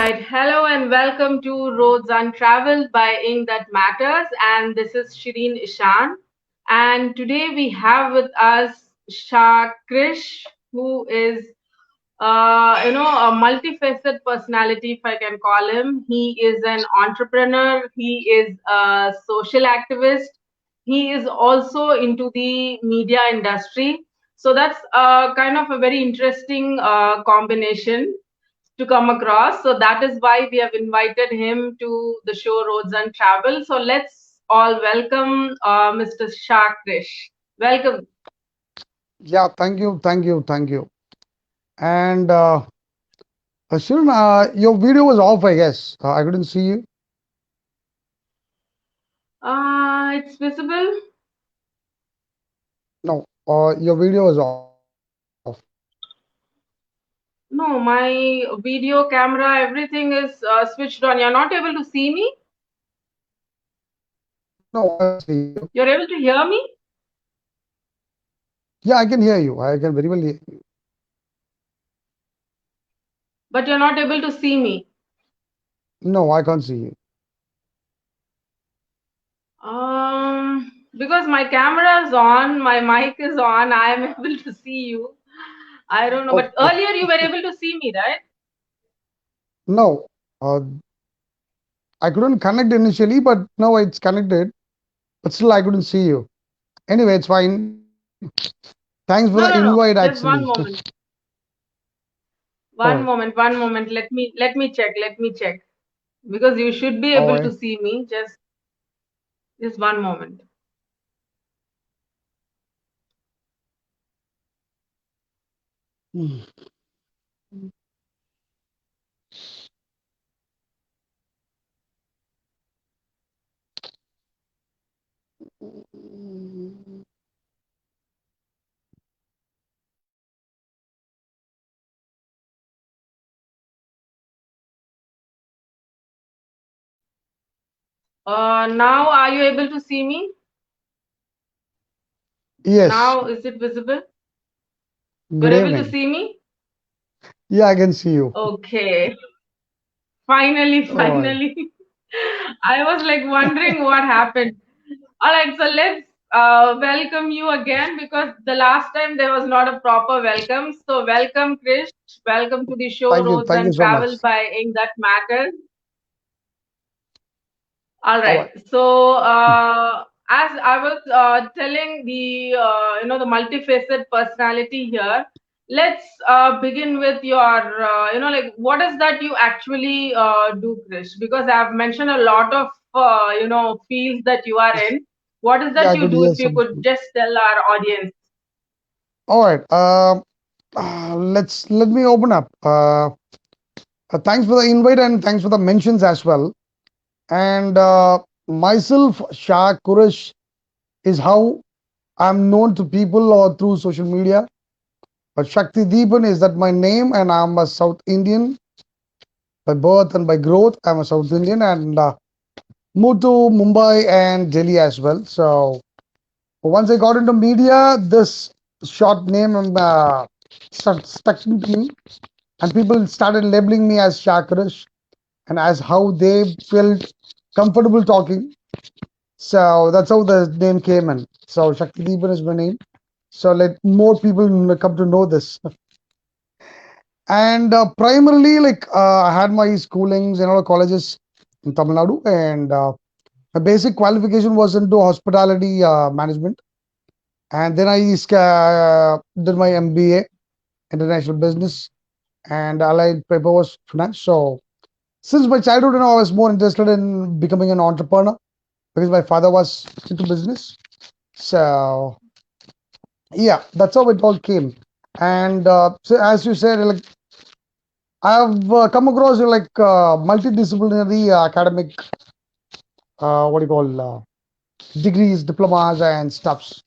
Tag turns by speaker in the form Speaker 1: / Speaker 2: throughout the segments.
Speaker 1: right. Hello and welcome to Roads Untraveled by Ink That Matters. And this is Shireen Ishan. And today we have with us Shah Krish, who is, a multifaceted personality, if I can call him. He is an entrepreneur. He is a social activist. He is also into the media industry. So that's kind of a very interesting combination to come across. So that is why we have invited him to the show Roads and Travel. So let's all welcome Mr. Shah Krish. Welcome.
Speaker 2: Yeah, thank you. And Shirin, your video was off, I guess. I couldn't see you.
Speaker 1: It's visible.
Speaker 2: No, your video was off.
Speaker 1: No, my video camera, everything is switched on. You're not able to see me.
Speaker 2: No, I can see you.
Speaker 1: You're able to hear me,
Speaker 2: Yeah, I can hear you. I can very well hear you.
Speaker 1: but you're not able to see me.
Speaker 2: No, I can't see you.
Speaker 1: Because my camera is on, my mic is on, I am able to see you. I don't know, but
Speaker 2: Okay.
Speaker 1: earlier you were able to see me, right?
Speaker 2: No, I couldn't connect initially, but now it's connected. But still, I couldn't see you. Anyway, it's fine. Thanks for the
Speaker 1: No,
Speaker 2: invite,
Speaker 1: no, no.
Speaker 2: actually.
Speaker 1: Just one moment.
Speaker 2: All right,
Speaker 1: One moment. Let me check. Let me check. Because you should be
Speaker 2: all
Speaker 1: able
Speaker 2: right.
Speaker 1: to see me. Just one moment.
Speaker 2: Hmm.
Speaker 1: Now are you able to see me?
Speaker 2: Yes.
Speaker 1: Now is it visible? You're
Speaker 2: Good
Speaker 1: able to
Speaker 2: evening.
Speaker 1: see me?
Speaker 2: Yeah, I can see you.
Speaker 1: Okay. Finally,
Speaker 2: All right.
Speaker 1: finally. I was like wondering what happened. All right, so let's welcome you again because the last time there was not a proper welcome. So welcome, Krish. Welcome to the show
Speaker 2: Thank you.
Speaker 1: Roads
Speaker 2: Thank you
Speaker 1: and
Speaker 2: so
Speaker 1: Travel
Speaker 2: much.
Speaker 1: by Ink That Matters. All
Speaker 2: All right.
Speaker 1: right. So as I was telling the the multifaceted personality here, let's begin with your like what is that you actually do, Krish? Because I've mentioned a lot of fields that you are in. What is
Speaker 2: Yeah,
Speaker 1: that
Speaker 2: I
Speaker 1: you
Speaker 2: could
Speaker 1: do?
Speaker 2: hear
Speaker 1: If you
Speaker 2: some.
Speaker 1: could just tell our audience.
Speaker 2: All right. Let me open up. Thanks for the invite and thanks for the mentions as well. And myself, Shah Kuresh, is how I'm known to people or through social media. But Shakti Deepan is that my name, and I'm a South Indian by birth and by growth. I'm a South Indian and moved to Mumbai and Delhi as well. So once I got into media, this short name stuck to me, and people started labeling me as Shakrish and as how they felt comfortable talking. So that's how the name came in. So Shakti Deepan is my name. So let more people come to know this. And primarily, I had my schoolings in all colleges in Tamil Nadu, and my basic qualification was into hospitality management. And then I did my MBA, international business, and allied paper was finance. So since my childhood, I was more interested in becoming an entrepreneur because my father was into business. So yeah, that's how it all came. And so as you said, like I've come across multidisciplinary academic, what do you call, degrees, diplomas, and stuffs.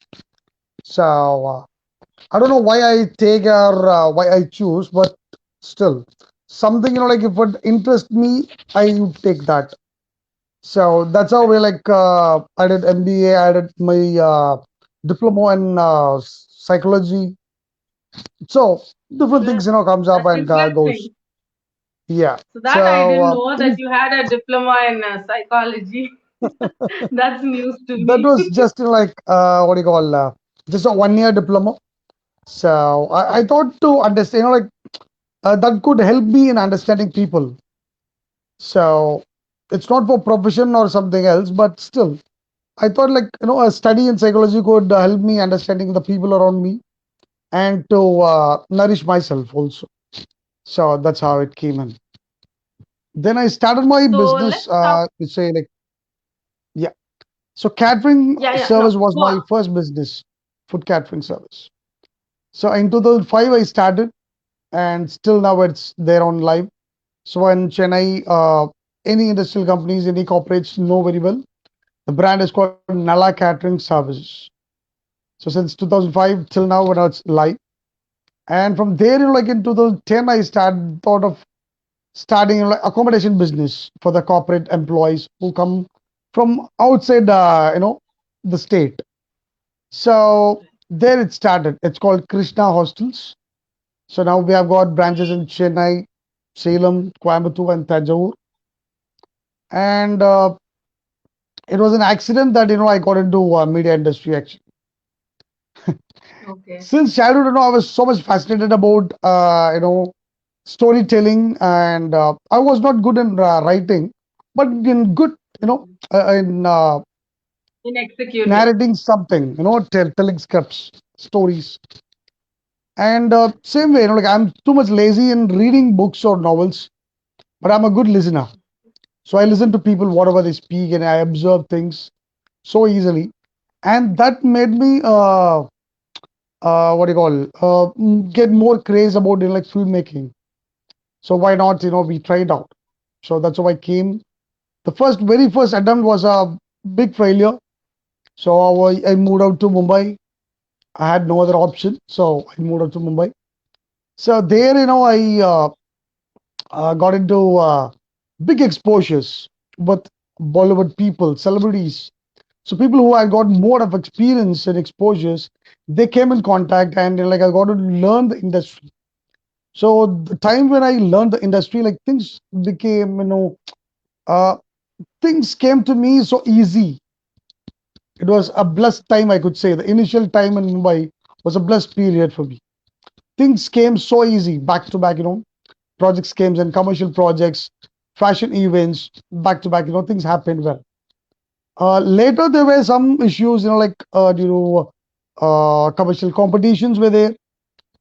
Speaker 2: So I don't know why I take or why I choose, but still something like if it interests me, I would take that. So that's how we I did MBA, I did my diploma in psychology. So different
Speaker 1: Yeah,
Speaker 2: things comes up
Speaker 1: that's
Speaker 2: and goes.
Speaker 1: interesting.
Speaker 2: Yeah.
Speaker 1: So that I
Speaker 2: So
Speaker 1: didn't know that
Speaker 2: things
Speaker 1: you had a diploma in psychology. That's news to
Speaker 2: that
Speaker 1: me.
Speaker 2: was just like what do you call just a 1 year diploma. So I thought to understand, like that could help me in understanding people. So it's not for profession or something else, but still, I thought like a study in psychology could help me understanding the people around me and to nourish myself also. So that's how it came in. Then I started my
Speaker 1: So
Speaker 2: business.
Speaker 1: let's talk.
Speaker 2: To say like yeah. So catering
Speaker 1: Yeah, yeah, no,
Speaker 2: service was
Speaker 1: go on.
Speaker 2: my first business, food catering service. So in 2005 I started, and still now it's there on live. So in Chennai, any industrial companies, any corporates know very well. The brand is called Nala Catering Services. So since 2005 till now, when it's live, and from there, like in 2010, I started thought of starting like accommodation business for the corporate employees who come from outside, the state. So there it started. It's called Krishna Hostels. So now we have got branches in Chennai, Salem, Coimbatore, and Tanjore. And it was an accident that I got into media industry actually.
Speaker 1: Okay.
Speaker 2: Since childhood, I was so much fascinated about storytelling, and I was not good in writing, but in good, in
Speaker 1: In executing.
Speaker 2: narrating something, telling scripts, stories. And same way, like I'm too much lazy in reading books or novels, but I'm a good listener. So I listen to people, whatever they speak, and I observe things so easily. And that made me, what do you call, get more craze about like filmmaking. So why not, we tried out. So that's how I came. The very first attempt was a big failure. So I moved out to Mumbai. I had no other option. So I moved out to Mumbai. So there, I got into big exposures with Bollywood people, celebrities. So people who had got more of experience and exposures, they came in contact, and like I got to learn the industry. So the time when I learned the industry, like things became, uh, things came to me so easy. It was a blessed time, I could say. The initial time in Mumbai was a blessed period for me. Things came so easy, back to back, projects came and commercial projects, fashion events, back to back, things happened well. Later, there were some issues, like due to commercial competitions were there,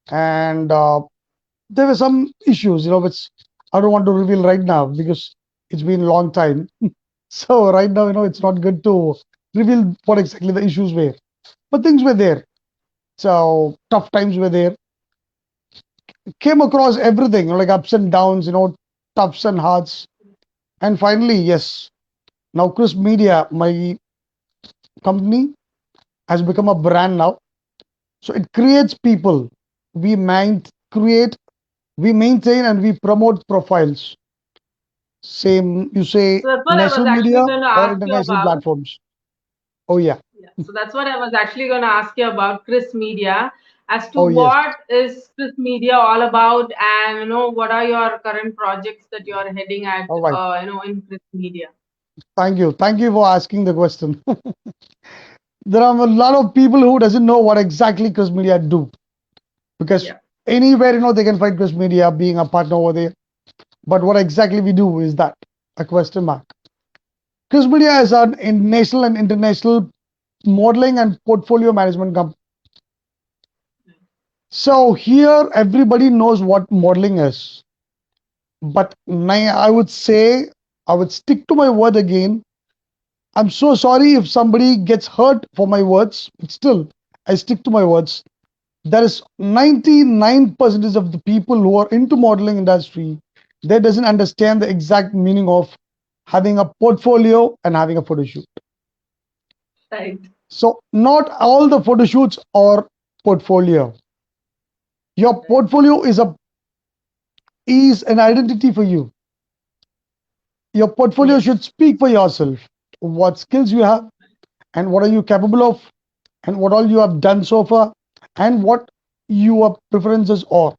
Speaker 2: and there were some issues, which I don't want to reveal right now because it's been a long time. So right now, it's not good to reveal what exactly the issues were, but things were there. So tough times were there. Came across everything, like ups and downs, toughs and hearts, and finally, yes. Now, Chris Media, my company, has become a brand now. So it creates people. Create, we maintain, and we promote profiles. Same, you say
Speaker 1: So that's what I was
Speaker 2: national
Speaker 1: actually
Speaker 2: media
Speaker 1: going to
Speaker 2: or
Speaker 1: ask you
Speaker 2: international
Speaker 1: about.
Speaker 2: platforms. Oh yeah,
Speaker 1: Yeah. So that's what I was actually going to ask you about Chris Media, as to
Speaker 2: oh yes.
Speaker 1: what is Chris Media all about, and what are your current projects that you are heading at,
Speaker 2: All right.
Speaker 1: in Chris Media.
Speaker 2: Thank you for asking the question. There are a lot of people who doesn't know what exactly Chris Media do, because
Speaker 1: Yeah.
Speaker 2: anywhere they can find Chris Media being a partner over there. But what exactly we do is that a question mark. Chris Media is an national and international modeling and portfolio management company. So here everybody knows what modeling is. But I would say, I would stick to my word again. I'm so sorry if somebody gets hurt for my words, but still, I stick to my words. There is 99% of the people who are into modeling industry, they doesn't understand the exact meaning of having a portfolio and having a photo shoot.
Speaker 1: Right.
Speaker 2: So not all the photo shoots are portfolio. Your
Speaker 1: Right.
Speaker 2: portfolio is an identity for you. Your portfolio
Speaker 1: Yes.
Speaker 2: should speak for yourself. What skills you have, and what are you capable of, and what all you have done so far, and what your preferences are.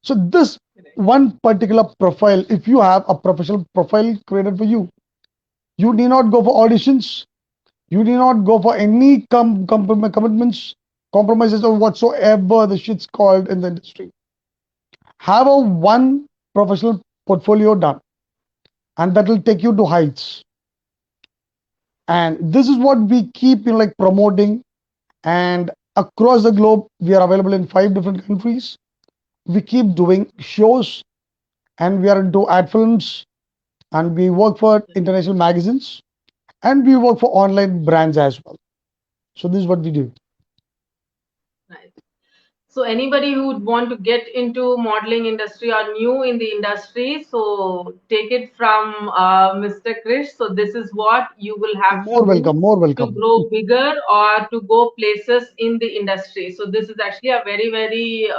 Speaker 2: So this
Speaker 1: Right.
Speaker 2: one particular profile. If you have a professional profile created for you need not go for auditions. You need not go for any commitments, compromises, or whatsoever the shit's called in the industry. Have a one professional portfolio done, and that will take you to heights. And this is what we keep like promoting. And across the globe, we are available in 5 different countries. We keep doing shows, and we are into ad films, and we work for international magazines, and we work for online brands as well. So this is what we do.
Speaker 1: Nice. So anybody who would want to get into modeling industry or new in the industry, so take it from Mr. Krish. So this is what you will have to
Speaker 2: More
Speaker 1: do
Speaker 2: welcome, more
Speaker 1: to
Speaker 2: welcome.
Speaker 1: grow bigger or to go places in the industry. So this is actually a very, very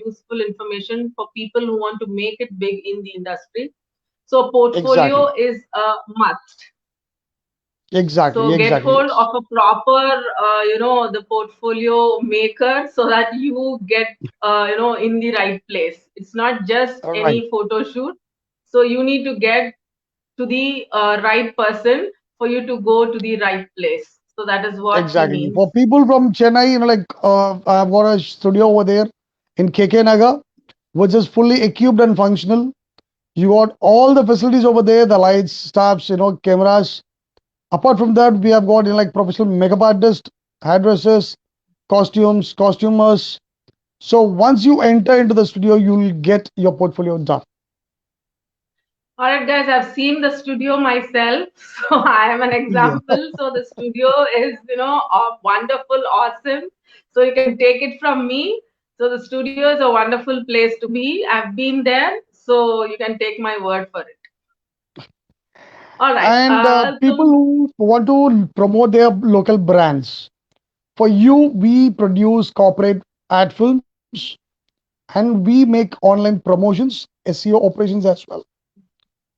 Speaker 1: useful information for people who want to make it big in the industry. So
Speaker 2: Exactly,
Speaker 1: portfolio is a must.
Speaker 2: exactly,
Speaker 1: So get
Speaker 2: exactly.
Speaker 1: hold
Speaker 2: Yes.
Speaker 1: of a proper, the portfolio maker so that you get, in the right place. It's not just
Speaker 2: All right.
Speaker 1: any photo shoot. So you need to get to the right person for you to go to the right place. So that is what he
Speaker 2: Exactly. For
Speaker 1: means.
Speaker 2: people from Chennai, I've got a studio over there in KK Nagar, which is fully equipped and functional. You got all the facilities over there, the lights, staffs, cameras. Apart from that, we have got like professional makeup artists, hairdressers, costumes, costumers. So once you enter into the studio, you'll get your portfolio done.
Speaker 1: All right, guys, I've seen the studio myself, so I am an
Speaker 2: Yeah.
Speaker 1: example. So the studio is, wonderful, awesome. So you can take it from me. So the studio is a wonderful place to be. I've been there, so you can take my word for it. All right.
Speaker 2: And people
Speaker 1: So
Speaker 2: who want to promote their local brands, for you, we produce corporate ad films and we make online promotions, SEO operations as well.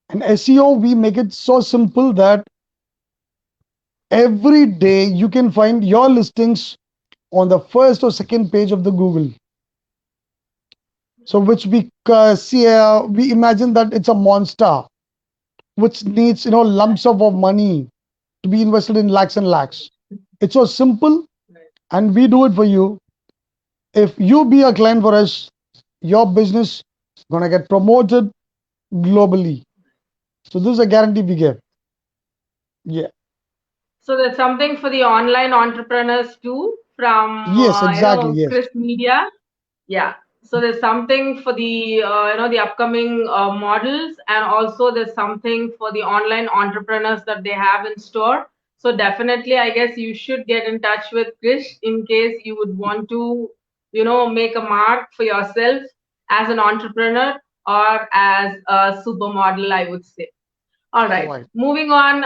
Speaker 2: And SEO, we make it so simple that every day you can find your listings on the first or second page of the Google. So, which we see, we imagine that it's a monster which needs, lumps of money to be invested in lakhs and lakhs. It's so simple, and we do it for you. If you be a client for us, your business gonna get promoted globally. So this is a guarantee we give. Yeah.
Speaker 1: so there's something for the online entrepreneurs too from
Speaker 2: Yes, exactly. Yes.
Speaker 1: Chris Media. Yeah. So there's something for the the upcoming models, and also there's something for the online entrepreneurs that they have in store. So definitely, I guess you should get in touch with Krish in case you would want to, make a mark for yourself as an entrepreneur or as a supermodel, I would say. All
Speaker 2: All
Speaker 1: right.
Speaker 2: right.
Speaker 1: Moving on,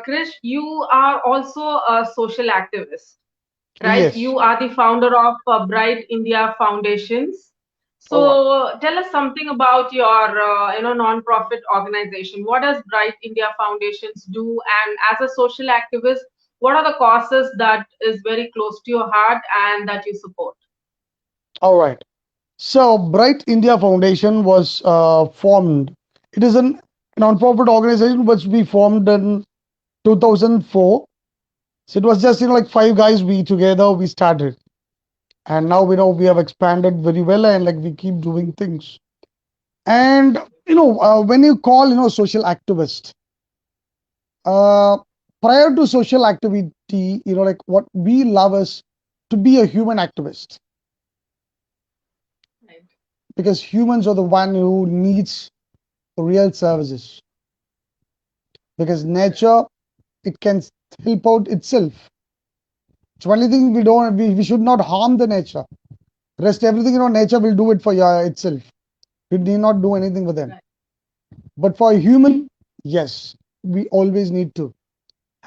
Speaker 1: Krish, you are also a social activist, right?
Speaker 2: Yes.
Speaker 1: You are the founder of Bright India Foundations.
Speaker 2: All right.
Speaker 1: So tell us something about your, non-profit organization. What does Bright India Foundations do? And as a social activist, what are the causes that is very close to your heart and that you support?
Speaker 2: All right. So Bright India Foundation was formed. It is a non-profit organization which we formed in 2004. So it was just like five guys we together we started, and now we have expanded very well, and like we keep doing things. And when you call social activist, uh, prior to social activity, like what we love is to be a human activist,
Speaker 1: Right.
Speaker 2: because humans are the one who needs real services, because nature, it can help out itself. It's only thing we should not harm the nature. Rest everything, nature will do it for itself. We need not do anything for them.
Speaker 1: Right.
Speaker 2: But for a human, yes, we always need to.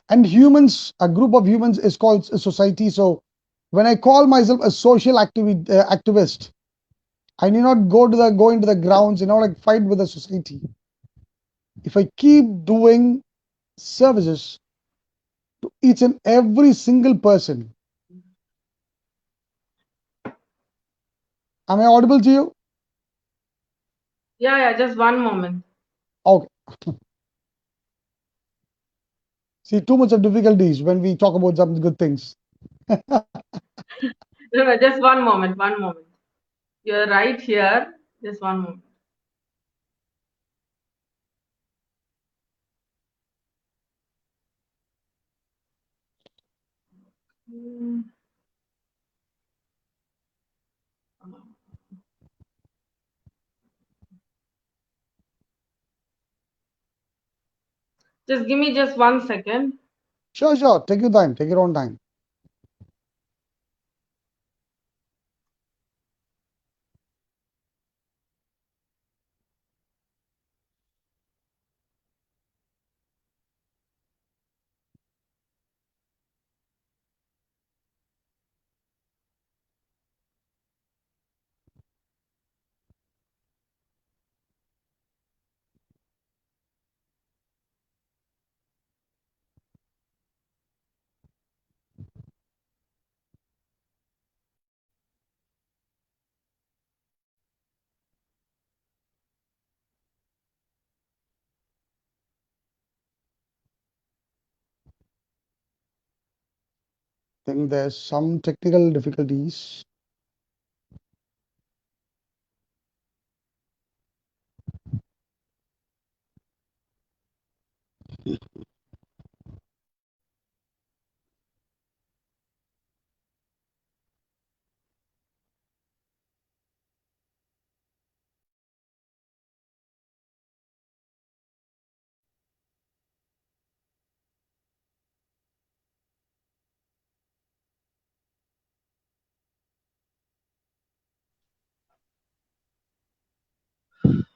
Speaker 2: And humans, a group of humans is called a society. So when I call myself a social activist, I need not go into the grounds, like fight with the society. If I keep doing services to each and every single person, am I audible to you?
Speaker 1: Yeah, just one moment.
Speaker 2: Okay. See, too much of difficulties when we talk about some good things.
Speaker 1: No, just one moment, one moment. You're right here. Just one moment. Hmm. Just give me just 1 second.
Speaker 2: Sure. Take your time. Take your own time. Think there's some technical difficulties.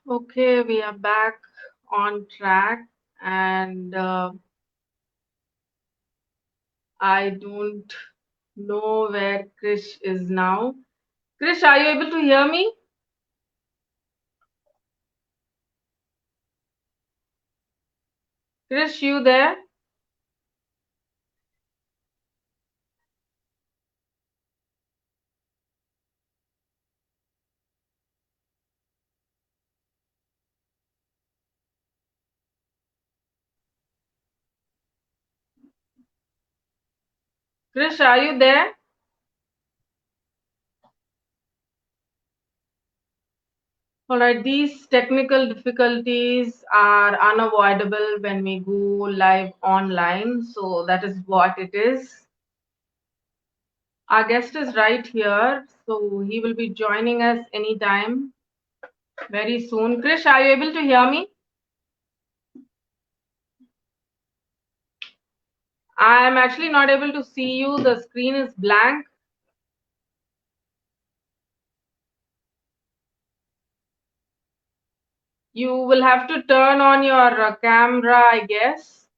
Speaker 1: Okay, we are back on track, and I don't know where Krish is now. Krish, are you able to hear me? Krish, you there? Krish, are you there? All right, these technical difficulties are unavoidable when we go live online, so that is what it is. Our guest is right here, so he will be joining us anytime very soon. Krish, are you able to hear me? I am actually not able to see you. The screen is blank. You will have to turn on your camera, I guess.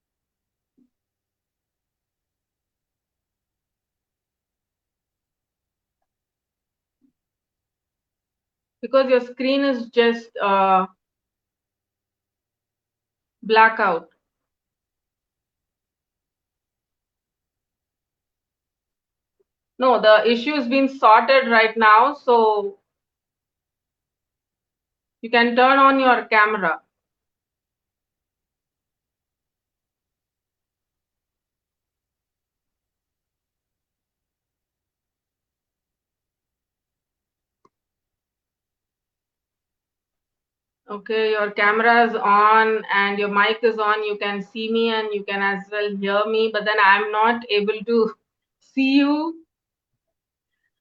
Speaker 1: Because your screen is just blackout. No, the issue is being sorted right now, so you can turn on your camera. Okay, your camera is on and your mic is on. You can see me and you can as well hear me, but then I'm not able to see you.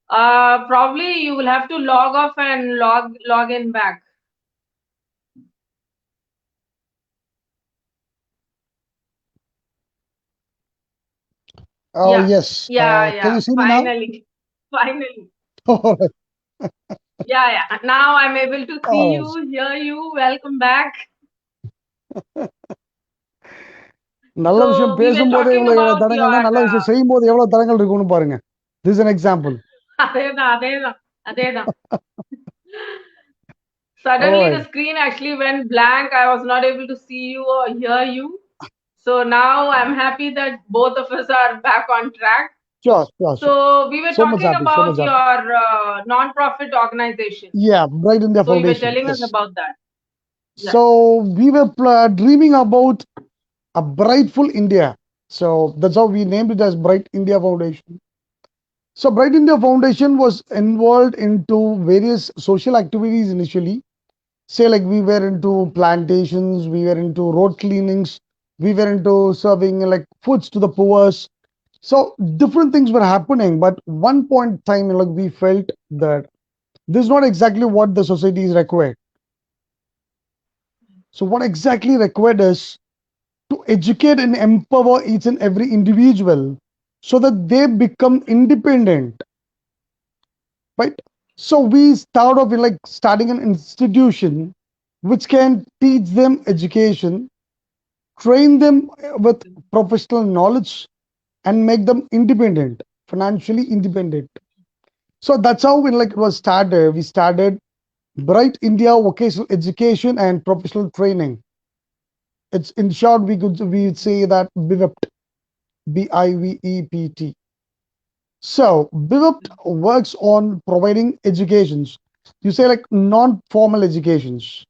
Speaker 1: Probably you will have to log off and log in back.
Speaker 2: Oh,
Speaker 1: Yeah,
Speaker 2: yes. Can
Speaker 1: yeah.
Speaker 2: you see me now?
Speaker 1: Finally, finally.
Speaker 2: All right.
Speaker 1: Yeah. Now I'm able to see
Speaker 2: All right.
Speaker 1: you, hear you. Welcome back.
Speaker 2: நல்ல விஷயம்
Speaker 1: So we were
Speaker 2: பேசும்போதே
Speaker 1: talking
Speaker 2: இவ்வளவு
Speaker 1: about your.
Speaker 2: தடங்கள்னா நல்ல விஷயம் செய்யும்போது எவ்வளவு தடங்கள் இருக்கும்னு பாருங்க. This is an example.
Speaker 1: அதேதான்.
Speaker 2: All
Speaker 1: Suddenly the
Speaker 2: right.
Speaker 1: screen actually went blank. I was not able to see you or hear you. So now I'm happy that both of us are back on track.
Speaker 2: Sure.
Speaker 1: So we were
Speaker 2: So much
Speaker 1: talking
Speaker 2: happy.
Speaker 1: about your non-profit organization.
Speaker 2: Yeah, Bright India
Speaker 1: So you were
Speaker 2: Foundation.
Speaker 1: telling us
Speaker 2: Yes.
Speaker 1: about that. Yeah.
Speaker 2: So we were dreaming about a brightful India. So that's how we named it as Bright India Foundation. So Bright India Foundation was involved into various social activities initially. Say like we were into plantations, we were into road cleanings, we were into serving like foods to the poor. So different things were happening, but one point in time, like we felt that this is not exactly what the society is required. So what exactly required is to educate and empower each and every individual so that they become independent, right? So we start off with like starting an institution which can teach them education, train them with professional knowledge, and make them independent, financially independent. So that's how it was started. We started Bright India Vocational Education and Professional Training. It's in short we would say that BIVEPT, BIVEPT. So BIVEPT works on providing educations. You say like non-formal educations.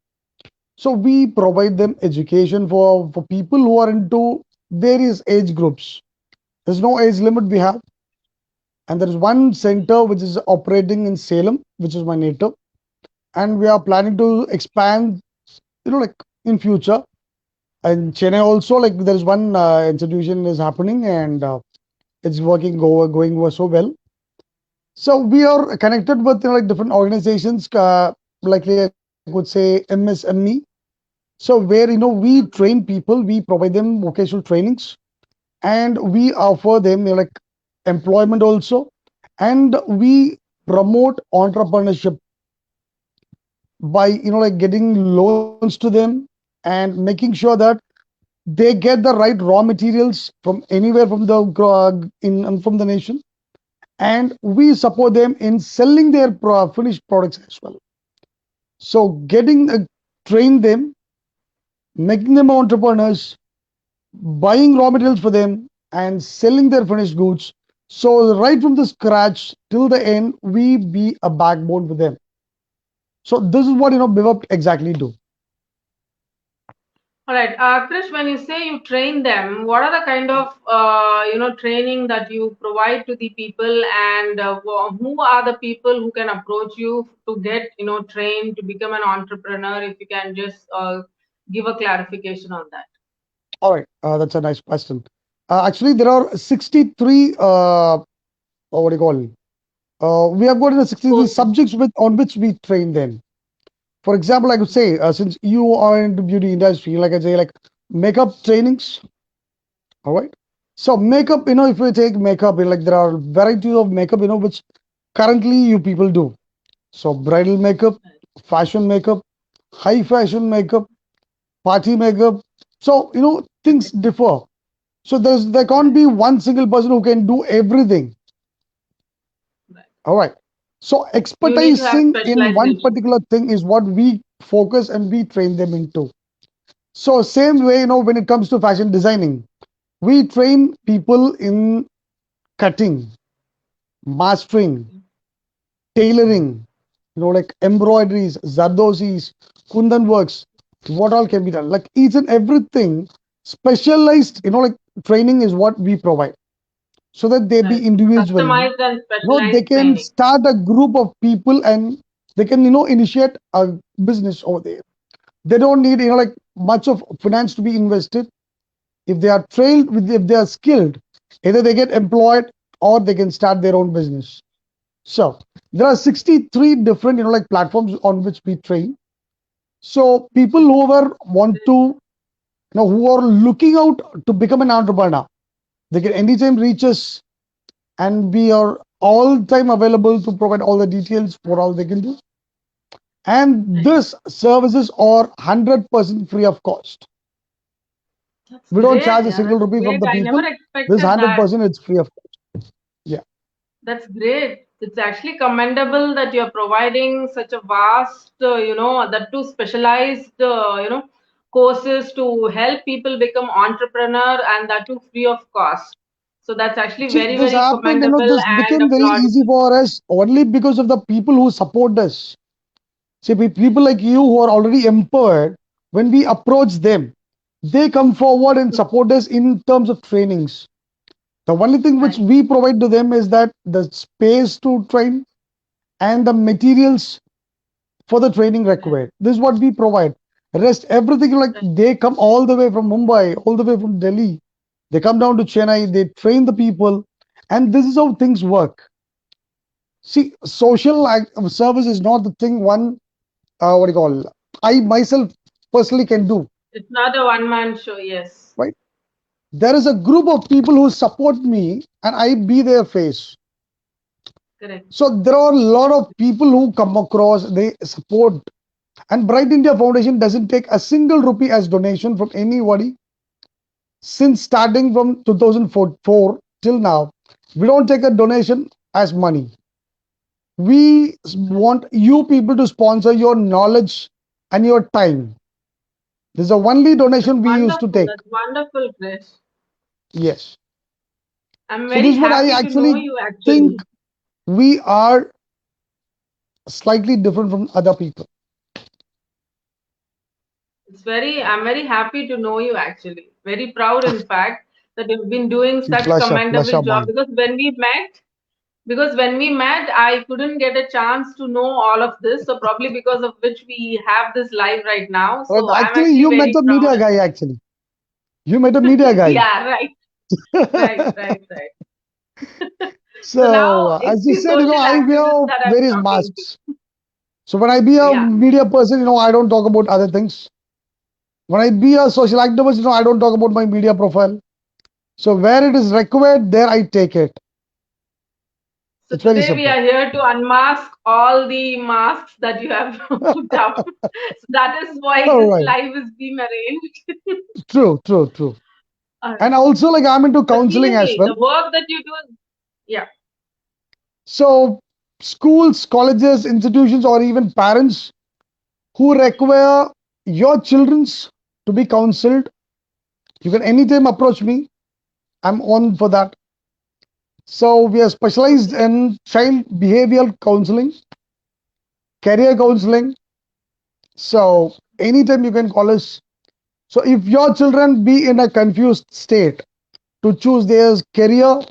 Speaker 2: So we provide them education for people who are into various age groups. There's no age limit we have. And there is one center which is operating in Salem, which is my native. And we are planning to expand, like in future. And Chennai also, like there is one institution is happening and it's going so well. So we are connected with like different organizations, like I could say MSME. So where we train people, we provide them vocational trainings, and we offer them like employment also, and we promote entrepreneurship by like getting loans to them and making sure that they get the right raw materials from anywhere from the from the nation, and we support them in selling their finished products as well. So getting train them, making them entrepreneurs, buying raw materials for them, and selling their finished goods. So right from the scratch till the end, we be a backbone for them. So this is what BIVUP exactly do.
Speaker 1: All right, Krish, when you say you train them, what are the kind of training that you provide to the people, and who are the people who can approach you to get trained to become an entrepreneur? If you can just give a clarification on that.
Speaker 2: All right, that's a nice question. Actually, there are 63. What do you call? We have got 63
Speaker 1: Courses.
Speaker 2: subjects on which we train them. For example, I could say, since you are into beauty industry, like I say, like makeup trainings. All right. So makeup, if you take makeup, like there are varieties of makeup, which currently you people do. So bridal makeup, fashion makeup, high fashion makeup, party makeup. So things differ. So there can't
Speaker 1: Right,
Speaker 2: be one single person who can do everything.
Speaker 1: right.
Speaker 2: All right. So
Speaker 1: You need to have
Speaker 2: expertising in one
Speaker 1: specialization.
Speaker 2: particular thing is what we focus and we train them into. So same way, when it comes to fashion designing, we train people in cutting, mastering, tailoring, like embroideries, zardosis, kundan works, what all can be done. Like each and everything specialized, like training is what we provide so that they
Speaker 1: Right.
Speaker 2: be individually,
Speaker 1: Customized and
Speaker 2: they
Speaker 1: specialized
Speaker 2: can
Speaker 1: training.
Speaker 2: start a group of people and they can, initiate a business over there. They don't need, like much of finance to be invested. If they are trained with, if they are skilled, either they get employed or they can start their own business. So there are 63 different, like platforms on which we train. So people who are want to, who are looking out to become an entrepreneur, they can anytime reach us, and we are all time available to provide all the details for all they can do. And
Speaker 1: Right.
Speaker 2: this services are 100% free of cost.
Speaker 1: That's
Speaker 2: We don't
Speaker 1: great.
Speaker 2: charge a
Speaker 1: Yeah,
Speaker 2: single
Speaker 1: that's
Speaker 2: rupee from
Speaker 1: great.
Speaker 2: the
Speaker 1: I never
Speaker 2: people. This
Speaker 1: expected that.
Speaker 2: 100% it's free of cost. Yeah.
Speaker 1: That's great. It's actually commendable that you're providing such a vast, that too specialized, courses to help people become entrepreneur, and that too free of cost. So that's actually
Speaker 2: See,
Speaker 1: very,
Speaker 2: this
Speaker 1: very
Speaker 2: happened,
Speaker 1: commendable
Speaker 2: this
Speaker 1: and
Speaker 2: became very easy
Speaker 1: applaudable.
Speaker 2: for us only because of the people who support us. See, people like you who are already empowered, when we approach them, they come forward and support us in terms of trainings. The only thing which
Speaker 1: Right.
Speaker 2: we provide to them is that the space to train and the materials for the training
Speaker 1: Right.
Speaker 2: required. This is what we provide. Rest everything, like
Speaker 1: Right.
Speaker 2: they come all the way from Mumbai, all the way from Delhi. They come down to Chennai, they train the people, and this is how things work. See, service is not the thing one, what do you call, I myself personally can do,
Speaker 1: It's not a one-man show. Yes.
Speaker 2: right? There is a group of people who support me and I be their face.
Speaker 1: Correct.
Speaker 2: So there are a lot of people who come across, they support. And Bright India Foundation doesn't take a single rupee as donation from anybody since starting from 2004 till now. We don't take a donation as money. We want you people to sponsor your knowledge and your time. This is the only
Speaker 1: That's
Speaker 2: donation we used to
Speaker 1: wonderful.
Speaker 2: take.
Speaker 1: That's wonderful, Krish.
Speaker 2: Yes.
Speaker 1: I'm
Speaker 2: So
Speaker 1: very
Speaker 2: this is what I
Speaker 1: happy to know
Speaker 2: actually
Speaker 1: you
Speaker 2: think
Speaker 1: actually.
Speaker 2: we are slightly different from other people.
Speaker 1: I'm very happy to know you actually. Very proud, in fact, that you've been doing such
Speaker 2: Pleasure,
Speaker 1: commendable
Speaker 2: pleasure
Speaker 1: job
Speaker 2: mine.
Speaker 1: because when we met, I couldn't get a chance to know all of this. So probably because of which we have this live right now.
Speaker 2: Right?
Speaker 1: So I'm
Speaker 2: Actually,
Speaker 1: actually
Speaker 2: you met
Speaker 1: very
Speaker 2: a
Speaker 1: proud.
Speaker 2: media guy. Actually, you met a media guy.
Speaker 1: Yeah, right, right. So
Speaker 2: So,
Speaker 1: now it's
Speaker 2: as you
Speaker 1: the
Speaker 2: said,
Speaker 1: social
Speaker 2: I
Speaker 1: activists
Speaker 2: wear
Speaker 1: that I'm
Speaker 2: various
Speaker 1: talking to.
Speaker 2: masks. So when I be a
Speaker 1: Yeah.
Speaker 2: media person, I don't talk about other things. When I be a social activist, I don't talk about my media profile. So where it is required, there I take it.
Speaker 1: So
Speaker 2: It's very
Speaker 1: today we
Speaker 2: simple.
Speaker 1: are here to unmask all the masks that you have put up. So that is why
Speaker 2: All
Speaker 1: this
Speaker 2: right.
Speaker 1: live is being arranged.
Speaker 2: True, true, true.
Speaker 1: All
Speaker 2: And
Speaker 1: right.
Speaker 2: also, like, I'm into
Speaker 1: But
Speaker 2: counseling as
Speaker 1: seriously,
Speaker 2: well.
Speaker 1: the work that you do, yeah,
Speaker 2: So schools, colleges, institutions, or even parents who require your children's to be counseled, you can anytime approach me. I'm on for that. So we are specialized
Speaker 1: okay.
Speaker 2: in child behavioral counseling, career counseling. So anytime you can call us. So if your children be in a confused state to choose their career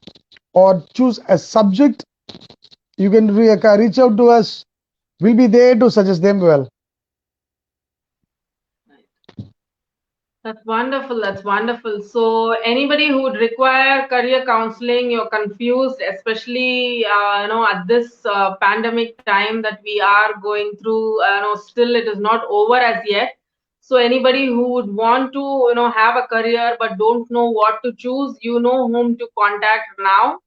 Speaker 2: or choose a subject, you can reach out to us. We'll be there to suggest them well.
Speaker 1: That's wonderful. That's wonderful. So anybody who would require career counseling, you're confused, especially at this pandemic time that we are going through. Still it is not over as yet. So anybody who would want to have a career but don't know what to choose, you know whom to contact now.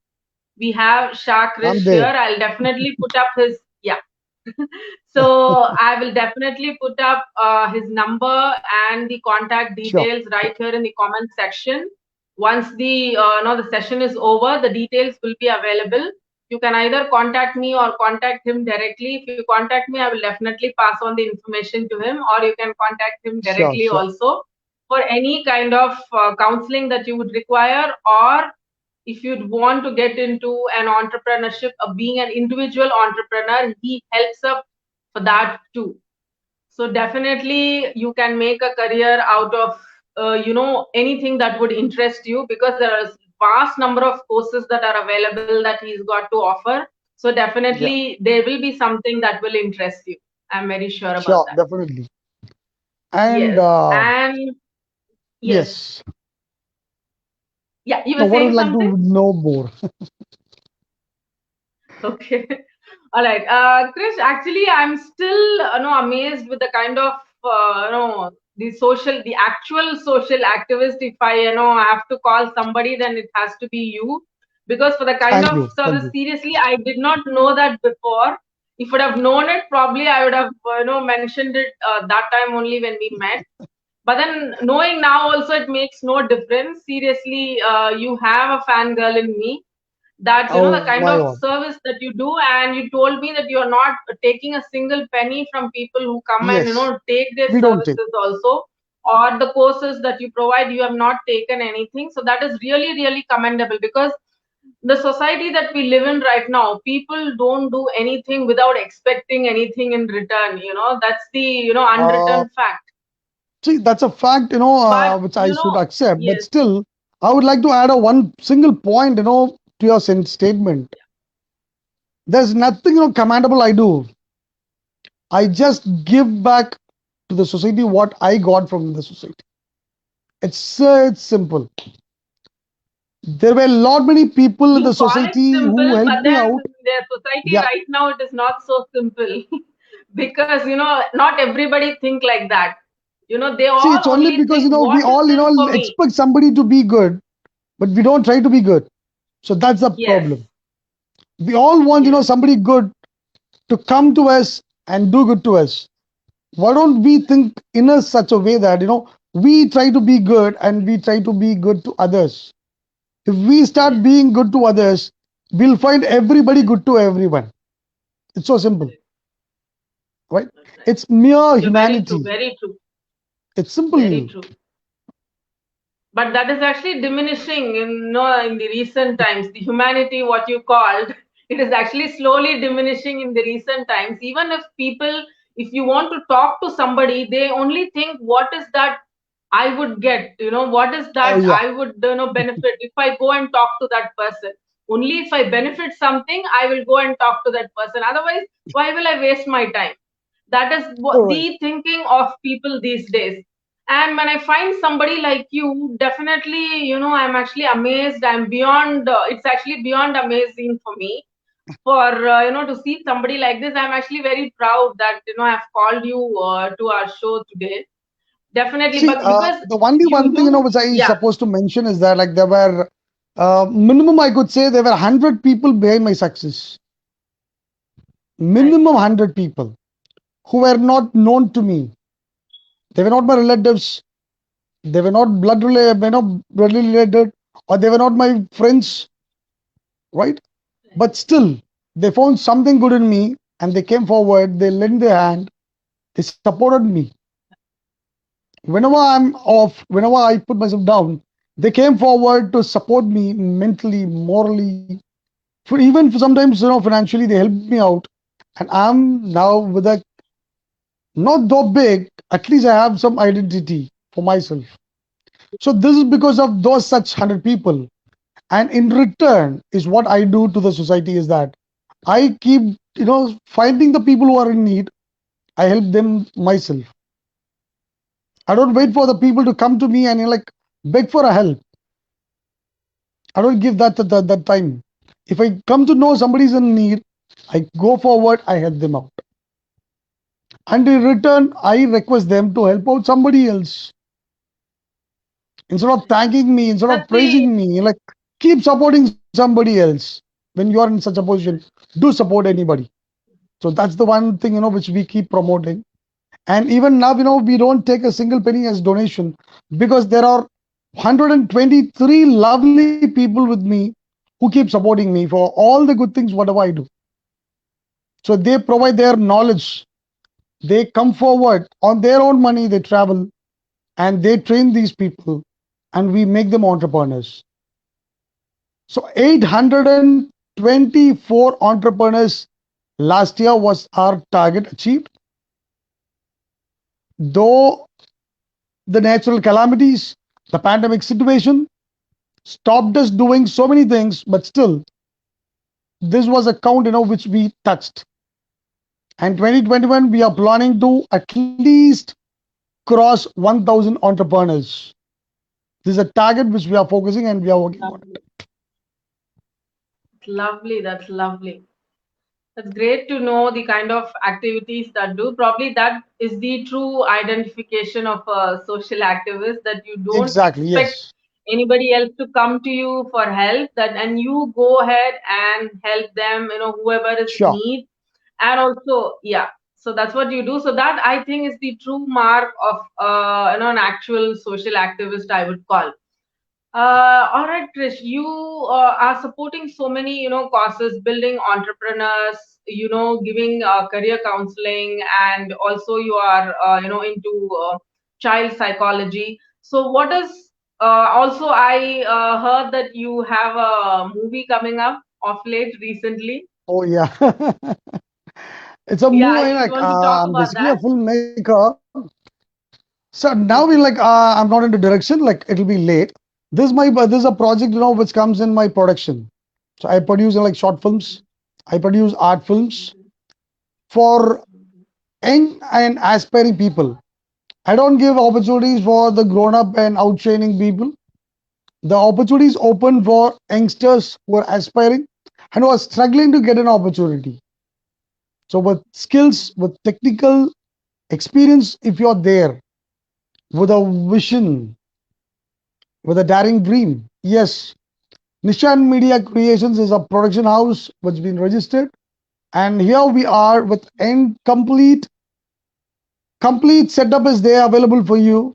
Speaker 1: We have Shah
Speaker 2: I'm
Speaker 1: Krish here.
Speaker 2: there.
Speaker 1: I'll definitely put up his, yeah. So I will definitely put up his number and the contact
Speaker 2: Sure.
Speaker 1: details right here in the comment section. Once the the session is over, the details will be available. You can either contact me or contact him directly. If you contact me, I will definitely pass on the information to him, or you can contact him
Speaker 2: Sure,
Speaker 1: directly
Speaker 2: sure.
Speaker 1: also for any kind of counseling that you would require, or if you'd want to get into an entrepreneurship, being an individual entrepreneur, he helps up for that too. So definitely you can make a career out of anything that would interest you, because there are vast number of courses that are available that he's got to offer. So
Speaker 2: Yeah.
Speaker 1: definitely there will be something that will interest you. I'm very sure about
Speaker 2: Sure,
Speaker 1: that.
Speaker 2: definitely. And
Speaker 1: Yes. And yes.
Speaker 2: yes.
Speaker 1: Yeah, you
Speaker 2: Now,
Speaker 1: were
Speaker 2: what would
Speaker 1: saying
Speaker 2: you like
Speaker 1: something?
Speaker 2: to know more?
Speaker 1: Okay. All right. Krish, actually, I'm still, amazed with the kind of, the actual social activist. If I have to call somebody, then it has to be you. Because for the kind
Speaker 2: Thank
Speaker 1: of
Speaker 2: you. Thank
Speaker 1: service,
Speaker 2: you.
Speaker 1: seriously, I did not know that before. If I would have known it, probably I would have, mentioned it that time only when we met. But then knowing now also, it makes no difference. Seriously, you have a fangirl in me, that the
Speaker 2: Oh
Speaker 1: kind
Speaker 2: my
Speaker 1: of
Speaker 2: God.
Speaker 1: service that you do. And you told me that you're not taking a single penny from people who come and
Speaker 2: Yes.
Speaker 1: take their
Speaker 2: We don't take.
Speaker 1: services also, or the courses that you provide, you have not taken anything. So that is really, really commendable, because the society that we live in right now, people don't do anything without expecting anything in return. That's the
Speaker 2: Uh,
Speaker 1: unwritten fact.
Speaker 2: See, that's a fact,
Speaker 1: But
Speaker 2: which I should accept. But
Speaker 1: yes,
Speaker 2: still, I would like to add a one single point, to your statement. There's nothing, commendable I do. I just give back to the society what I got from the society. It's simple. There were a lot many people in
Speaker 1: you
Speaker 2: the
Speaker 1: call it
Speaker 2: society who
Speaker 1: simple,
Speaker 2: helped
Speaker 1: but
Speaker 2: me
Speaker 1: then
Speaker 2: out.
Speaker 1: their society
Speaker 2: Yeah.
Speaker 1: right now it is not so simple because not everybody think like that. They
Speaker 2: See, it's
Speaker 1: all
Speaker 2: only
Speaker 1: only
Speaker 2: because
Speaker 1: think
Speaker 2: we
Speaker 1: what is
Speaker 2: all
Speaker 1: this for me.
Speaker 2: expect somebody to be good, but we don't try to be good. So that's the
Speaker 1: Yes,
Speaker 2: problem. We all want,
Speaker 1: yes,
Speaker 2: somebody good to come to us and do good to us. Why don't we think in a such a way that we try to be good and we try to be good to others? If we start
Speaker 1: yes.
Speaker 2: being good to others, we'll find everybody good to everyone. It's so simple,
Speaker 1: Correct.
Speaker 2: right?
Speaker 1: That's right.
Speaker 2: It's mere
Speaker 1: You're very true.
Speaker 2: humanity.
Speaker 1: Very true.
Speaker 2: It's
Speaker 1: Very
Speaker 2: simple.
Speaker 1: true. But that is actually diminishing in the recent times. The humanity, what you called, it is actually slowly diminishing in the recent times. Even if people, if you want to talk to somebody, they only think, what is that I would get? What is
Speaker 2: Oh
Speaker 1: that
Speaker 2: yeah.
Speaker 1: I would benefit if I go and talk to that person? Only if I benefit something, I will go and talk to that person. Otherwise, why will I waste my time? That is
Speaker 2: All right.
Speaker 1: the thinking of people these days. And when I find somebody like you, definitely, I'm actually amazed. I'm beyond, it's actually beyond amazing for me. For, to see somebody like this, I'm actually very proud that, I've called you to our show today. Definitely,
Speaker 2: See,
Speaker 1: but because
Speaker 2: the only one thing
Speaker 1: you,
Speaker 2: which I
Speaker 1: yeah,
Speaker 2: supposed to mention is that like there were minimum I could say there were 100 people behind my success.
Speaker 1: right,
Speaker 2: Minimum 100 people who were not known to me. They were not my relatives. They were not blood related, or they were not my friends, right? But still, they found something good in me, and they came forward. They lent their hand. They supported me. Whenever I'm off, whenever I put myself down, they came forward to support me mentally, morally, for even for sometimes financially. They helped me out, and I'm now with a not though big. At least I have some identity for myself. So this is because of those such 100 people. And in return, is what I do to the society is that I keep finding the people who are in need. I help them myself. I don't wait for the people to come to me and like beg for a help. I don't give that time. If I come to know somebody's in need, I go forward, I help them out. And in return, I request them to help out somebody else. Instead of thanking me, instead of
Speaker 1: that's the
Speaker 2: praising me, like keep supporting somebody else. When you are in such a position, do support anybody. So that's the one thing which we keep promoting. And even now, we don't take a single penny as donation because there are 123 lovely people with me who keep supporting me for all the good things, whatever I do. So they provide their knowledge. They come forward on their own money, they travel and they train these people and we make them entrepreneurs. So 824 entrepreneurs last year was our target achieved. Though the natural calamities, the pandemic situation stopped us doing so many things, but still, this was a count which we touched. And 2021, we are planning to at least cross 1,000 entrepreneurs. This is a target which we are focusing and we are working on
Speaker 1: lovely,
Speaker 2: it.
Speaker 1: lovely. That's lovely. That's great to know the kind of activities that do. Probably that is the true identification of a social activist, that you don't
Speaker 2: Exactly,
Speaker 1: expect
Speaker 2: yes.
Speaker 1: anybody else to come to you for help, that and you go ahead and help them, whoever is in
Speaker 2: Sure.
Speaker 1: need. And also, yeah, so that's what you do. So that I think is the true mark of an actual social activist, I would call. All right, Krish, you are supporting so many, causes, building entrepreneurs, giving career counseling, and also you are, into child psychology. So, what is also I heard that you have a movie coming up of late recently.
Speaker 2: Oh, yeah. It's a
Speaker 1: Yeah, I
Speaker 2: movie
Speaker 1: just
Speaker 2: like
Speaker 1: want to talk
Speaker 2: I'm
Speaker 1: about
Speaker 2: basically a
Speaker 1: that.
Speaker 2: filmmaker. So now we
Speaker 1: Okay.
Speaker 2: like I'm not into direction. Like it'll be late. This is a project which comes in my production. So I produce like short films. I produce art films for young and aspiring people. I don't give opportunities for the grown up and outshining people. The opportunity is open for youngsters who are aspiring and who are struggling to get an opportunity. So with skills, with technical experience, if you're there with a vision, with a daring dream, yes, Nishan Media Creations is a production house which has been registered, and here we are with end complete setup is there available for you.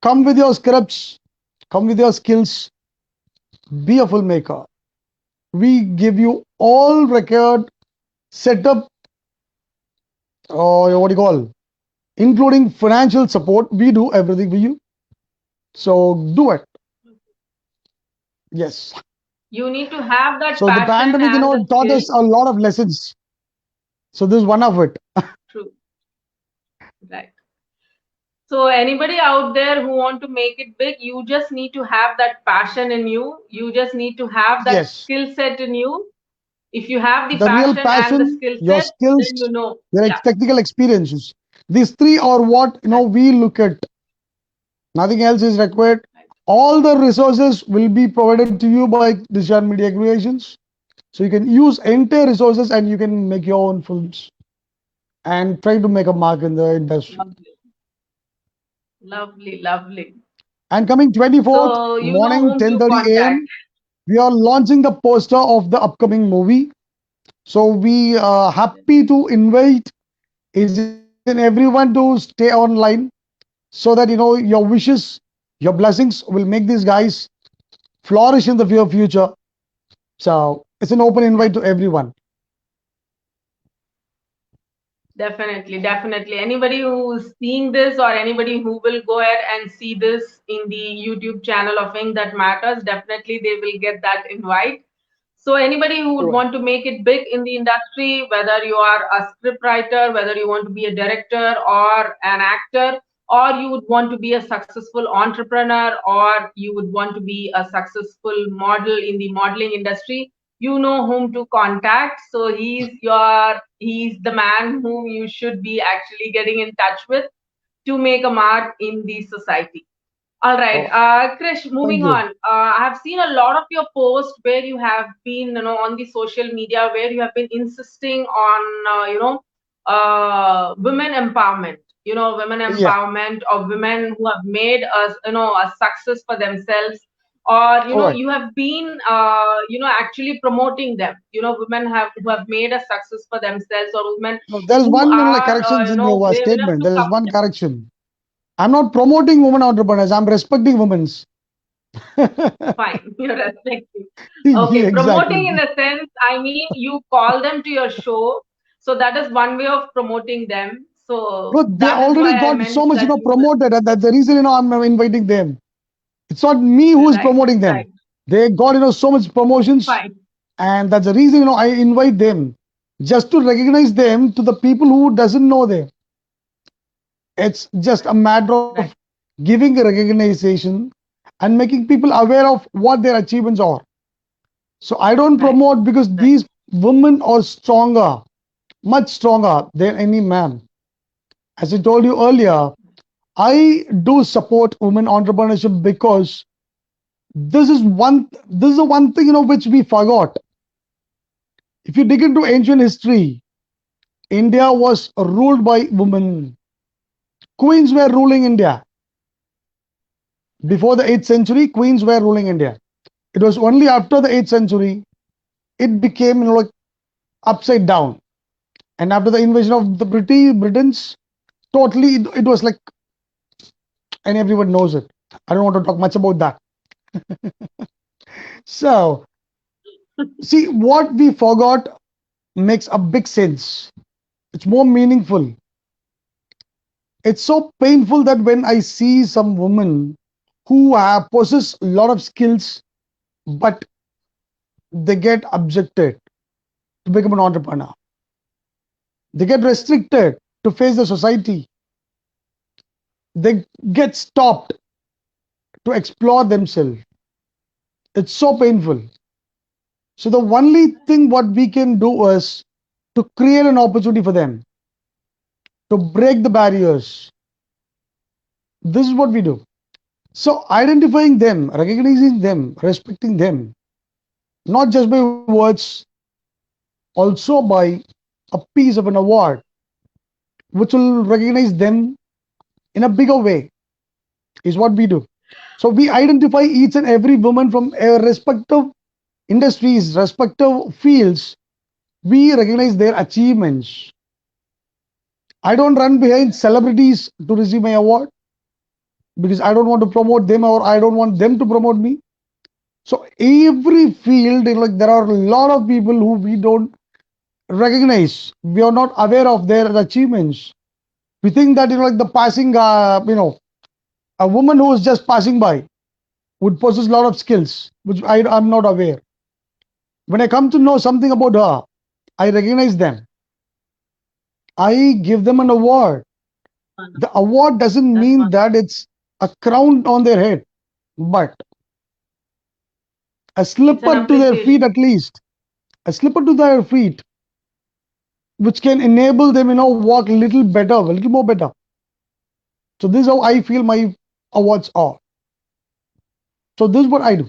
Speaker 2: Come with your scripts, come with your skills, be a filmmaker. We give you all record setup, or what do you call, including financial support. We do everything for you. So do it. Yes.
Speaker 1: You need to have that
Speaker 2: So the
Speaker 1: passion
Speaker 2: pandemic,
Speaker 1: and the
Speaker 2: taught
Speaker 1: skill.
Speaker 2: us a lot of lessons. So this is one of it.
Speaker 1: True. Right. So anybody out there who want to make it big, you just need to have that passion in you. You just need to have that
Speaker 2: Yes.
Speaker 1: skill set in you. If you have the
Speaker 2: The real
Speaker 1: passion and the
Speaker 2: passion,
Speaker 1: skill
Speaker 2: your
Speaker 1: set,
Speaker 2: skills,
Speaker 1: then you know.
Speaker 2: your
Speaker 1: Yeah.
Speaker 2: technical experiences. These three are what
Speaker 1: Right.
Speaker 2: we look at. Nothing else is required.
Speaker 1: Right.
Speaker 2: All the resources will be provided to you by Dishan Media Creations. So you can use entire resources and you can make your own films and try to make a mark in the industry.
Speaker 1: Lovely. Lovely. Lovely.
Speaker 2: And coming 24th
Speaker 1: So you know
Speaker 2: morning,
Speaker 1: whom to
Speaker 2: 10:30
Speaker 1: contact.
Speaker 2: a.m., we are launching the poster of the upcoming movie. So we are happy to invite each and everyone to stay online so that your wishes, your blessings will make these guys flourish in the future. So it's an open invite to everyone.
Speaker 1: Definitely, definitely. Anybody who's seeing this or anybody who will go ahead and see this in the YouTube channel of Ink That Matters, definitely they will get that invite. So anybody who would
Speaker 2: Right.
Speaker 1: want to make it big in the industry, whether you are a script writer, whether you want to be a director or an actor, or you would want to be a successful entrepreneur, or you would want to be a successful model in the modeling industry, you know whom to contact. So he's the man whom you should be actually getting in touch with to make a mark in the society. All right,
Speaker 2: Oh,
Speaker 1: Krish,
Speaker 2: thank
Speaker 1: moving
Speaker 2: you.
Speaker 1: on. I have seen a lot of your posts where you have been, on the social media where you have been insisting on, women empowerment. Women
Speaker 2: Yeah.
Speaker 1: empowerment of women who have made a success for themselves, or
Speaker 2: All right.
Speaker 1: you have been, actually promoting them. Women who have made a success for themselves, or women
Speaker 2: No, there is
Speaker 1: who
Speaker 2: one
Speaker 1: are,
Speaker 2: corrections in your
Speaker 1: brave enough
Speaker 2: statement.
Speaker 1: to
Speaker 2: There is
Speaker 1: come.
Speaker 2: one correction. I'm not promoting women entrepreneurs. I'm respecting women's.
Speaker 1: Fine, you're respecting.
Speaker 2: Yeah,
Speaker 1: Okay, promoting in
Speaker 2: exactly.
Speaker 1: a sense, I mean, you call them to your show. So that is one way of promoting them. So
Speaker 2: No, they
Speaker 1: that is
Speaker 2: already
Speaker 1: why I
Speaker 2: got so
Speaker 1: meant
Speaker 2: much,
Speaker 1: that you will.
Speaker 2: promoted, and that's the reason, I'm inviting them. It's not me who is
Speaker 1: Right,
Speaker 2: promoting them.
Speaker 1: right,
Speaker 2: They got, so much promotions,
Speaker 1: fine.
Speaker 2: and that's the reason, I invite them just to recognize them to the people who doesn't know them. It's just a matter of
Speaker 1: Right,
Speaker 2: giving a recognition and making people aware of what their achievements are. So I don't
Speaker 1: right,
Speaker 2: promote because
Speaker 1: right,
Speaker 2: these women are stronger, much stronger than any man. As I told you earlier, I do support women entrepreneurship because this is the one thing which we forgot. If you dig into ancient history, India was ruled by women. Queens were ruling India. Before the 8th century, queens were ruling India. It was only after the 8th century it became like upside down. And after the invasion of the Britons, totally it was like, and everyone knows it. I don't want to talk much about that. So, see, what we forgot makes a big sense. It's more meaningful. It's so painful that when I see some women who have possess a lot of skills, but they get objected to become an entrepreneur. They get restricted to face the society. they get stopped to explore themselves. It's so painful. So the only thing what we can do is to create an opportunity for them, to break the barriers. This is what we do. So identifying them, recognizing them, respecting them, not just by words, also by a piece of an award, which will recognize them in a bigger way, is what we do. So we identify each and every woman from respective industries, respective fields. We recognize their achievements. I don't run behind celebrities to receive my award because I don't want to promote them or I don't want them to promote me. So every field, like there are a lot of people who we don't recognize. We are not aware of their achievements. We think that like the passing, a woman who is just passing by would possess a lot of skills, which I'm not aware. When I come to know something about her, I recognize them. I give them an award. The award doesn't mean that it's a crown on their head, but a slipper to their feet at least. A slipper to their feet, which can enable them, walk a little better, a little more better. So this is how I feel my awards are. So this is what I do.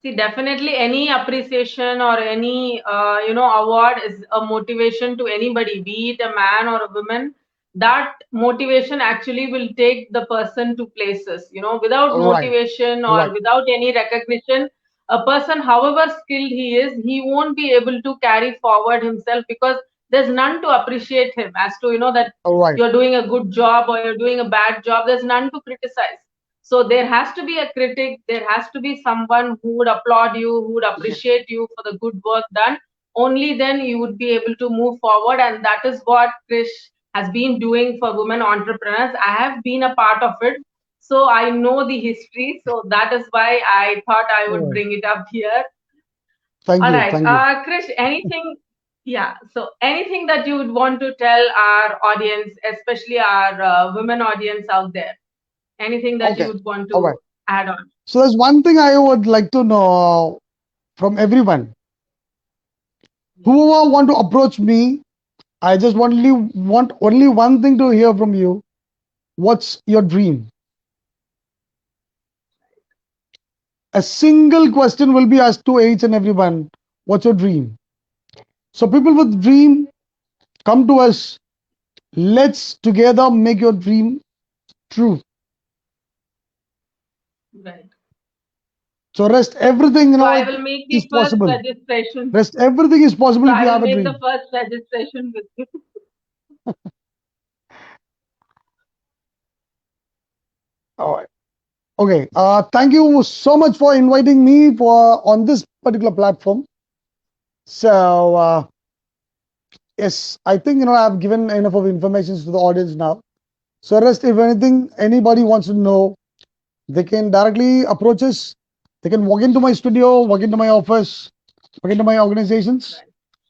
Speaker 1: See, definitely any appreciation or any award is a motivation to anybody, be it a man or a woman. That motivation actually will take the person to places. Without
Speaker 2: Right,
Speaker 1: motivation or
Speaker 2: right,
Speaker 1: without any recognition, a person, however skilled he is, he won't be able to carry forward himself because there's none to appreciate him as to that
Speaker 2: right.
Speaker 1: you're doing a good job or you're doing a bad job. There's none to criticize. So there has to be a critic, there has to be someone who would applaud you, who would appreciate you for the good work done. Only then you would be able to move forward. And that is what Krish has been doing for women entrepreneurs. I have been a part of it. So I know the history. So that is why I thought I would
Speaker 2: Right.
Speaker 1: bring it up here.
Speaker 2: Thank
Speaker 1: All
Speaker 2: you,
Speaker 1: right.
Speaker 2: thank you.
Speaker 1: Krish, anything, yeah. So anything that you would want to tell our audience, especially our women audience out there? Anything that you
Speaker 2: Okay,
Speaker 1: would want
Speaker 2: all right.
Speaker 1: to add on?
Speaker 2: So there's one thing I would like to know from everyone. Whoever want to approach me, I just want only one thing to hear from you. What's your dream? A single question will be asked to each and everyone. What's your dream? So people with dream, come to us. Let's together make your dream true.
Speaker 1: Right.
Speaker 2: So rest everything,
Speaker 1: So I will make
Speaker 2: is
Speaker 1: the first
Speaker 2: possible.
Speaker 1: registration.
Speaker 2: Rest everything is possible
Speaker 1: So
Speaker 2: if you
Speaker 1: I will
Speaker 2: have a
Speaker 1: make the
Speaker 2: dream.
Speaker 1: first registration with you.
Speaker 2: All right. Okay. Thank you so much for inviting me for on this particular platform. So yes, I think I've given enough of information to the audience now. So rest, if anything, anybody wants to know, they can directly approach us. They can walk into my studio, walk into my office, walk into my organizations.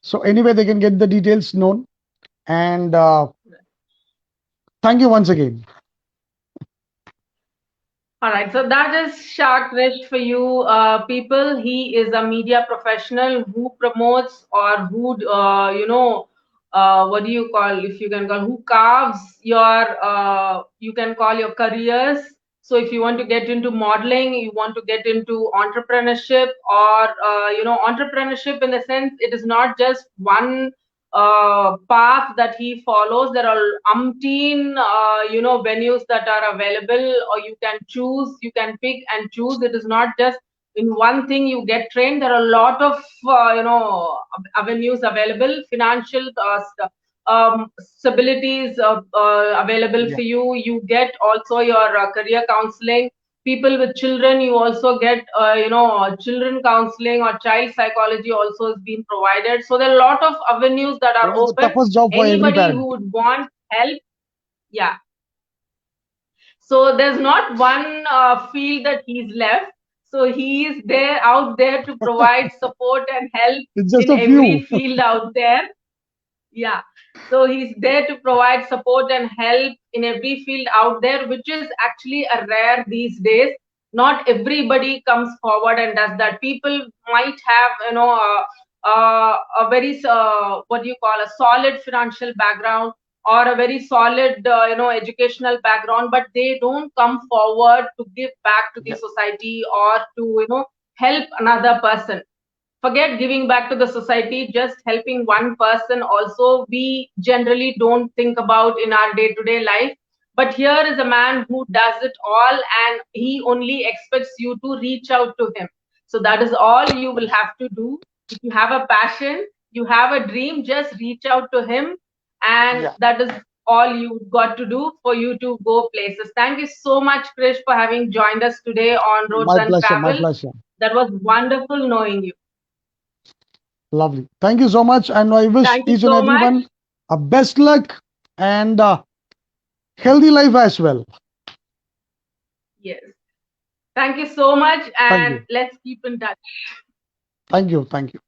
Speaker 2: So anyway, they can get the details known. And thank you once again.
Speaker 1: All right, so that is Shah Krish for you people. He is a media professional who promotes or who, what do you call, if you can call, who carves your, you can call your careers. So if you want to get into modeling, you want to get into entrepreneurship or, entrepreneurship in the sense it is not just one path that he follows. There are umpteen venues that are available, or you can choose, you can pick and choose. It is not just in one thing you get trained. There are a lot of avenues available, financial stabilities available
Speaker 2: Yeah.
Speaker 1: for you. You get also your career counseling. People with children, you also get children counseling or child psychology also is being provided. So there are a lot of avenues that are
Speaker 2: That is the
Speaker 1: open.
Speaker 2: toughest job for every
Speaker 1: Anybody
Speaker 2: parent.
Speaker 1: who would want help, yeah. So there's not one field that he's left. So he is there, out there, to provide support and help
Speaker 2: It's just
Speaker 1: in
Speaker 2: a
Speaker 1: every
Speaker 2: few.
Speaker 1: field out there. Yeah. So he's there to provide support and help in every field out there, which is actually a rare these days. Not everybody comes forward and does that. People might have, a very, what do you call, a solid financial background or a very solid, educational background, but they don't come forward to give back to the
Speaker 2: Yeah.
Speaker 1: society or to, help another person. Forget giving back to the society, just helping one person also we generally don't think about in our day to day life. But here is a man who does it all, and he only expects you to reach out to him. So that is all you will have to do. If you have a passion, you have a dream, just reach out to him, and
Speaker 2: Yeah.
Speaker 1: that is all you got to do for you to go places. Thank you so much, Krish, for having joined us today on Roads
Speaker 2: My
Speaker 1: and
Speaker 2: pleasure. My
Speaker 1: Travel.
Speaker 2: pleasure.
Speaker 1: That was wonderful knowing you.
Speaker 2: Lovely. Thank you so much. And I wish
Speaker 1: Thank you
Speaker 2: each and
Speaker 1: so much.
Speaker 2: everyone a best luck and healthy life as well.
Speaker 1: Yes. Thank you so much,
Speaker 2: Thank
Speaker 1: and
Speaker 2: you.
Speaker 1: let's keep in touch.
Speaker 2: Thank you. Thank you.